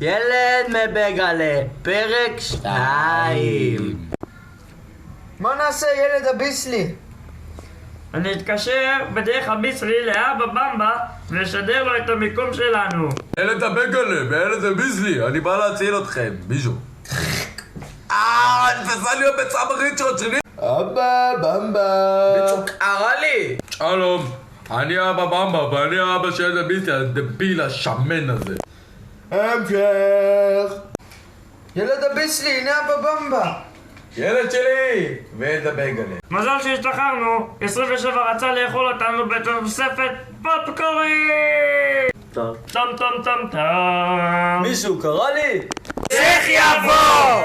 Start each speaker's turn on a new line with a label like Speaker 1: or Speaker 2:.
Speaker 1: ילד מבגלה, פרק 2.
Speaker 2: מה נעשה ילד הביסלי?
Speaker 3: אני אתקשר בדרך הביסלי לאבא במבה ולשדר לו את המיקום שלנו.
Speaker 4: ילד הבגלה וילד הביסלי, אני בא להציל אתכם, מישהו. נתפסה לי הביצה בריצ'רד שלי.
Speaker 2: אבא במבה.
Speaker 1: מישהו קרא לי.
Speaker 4: שלום, אני אבא במבה ואני האבא של ילד הביסלי, הדביל השמן הזה.
Speaker 2: המשך. ילד הביסלי, הנה אבא במבה.
Speaker 4: ילד שלי וילד הבגלה.
Speaker 3: מזל שהשתחררנו, 27 רצה לאכול אותנו בתוספת פופקורן! טם טם טם טם.
Speaker 1: מישהו קרא לי?
Speaker 3: איך יבוא?